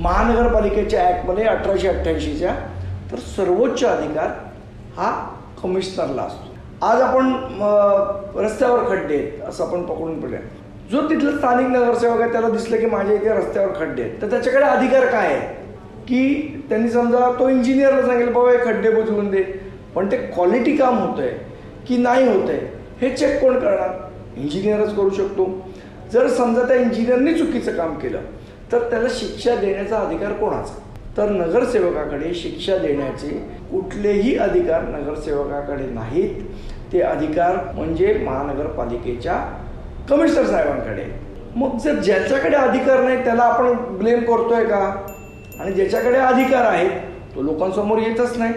महानगरपालिकेच्या ॲक्टमध्ये 1888च्या, तर सर्वोच्च अधिकार हा कमिशनरला असतो. आज आपण रस्त्यावर खड्डे आहेत असं आपण पकडून पडूया. जो तिथला स्थानिक नगरसेवक आहे त्याला दिसलं की माझ्या इथे रस्त्यावर खड्डे आहेत, तर त्याच्याकडे अधिकार काय आहे की त्यांनी समजा तो इंजिनियरला सांगेल बाबा हे खड्डे बुजवून दे, पण ते क्वालिटी काम होतं आहे की नाही होतं आहे हे चेक कोण करणार? इंजिनियरच करू शकतो. जर समजा त्या इंजिनियरने चुकीचं काम केलं तर त्याला शिक्षा देण्याचा अधिकार कोणाचा? तर नगरसेवकाकडे शिक्षा देण्याचे कुठलेही अधिकार नगरसेवकाकडे नाहीत. ते अधिकार म्हणजे महानगरपालिकेच्या कमिशनर साहेबांकडे. मग जर ज्याच्याकडे अधिकार नाही त्याला आपण ब्लेम करतोय का? आणि ज्याच्याकडे अधिकार आहेत तो लोकांसमोर येतच नाही.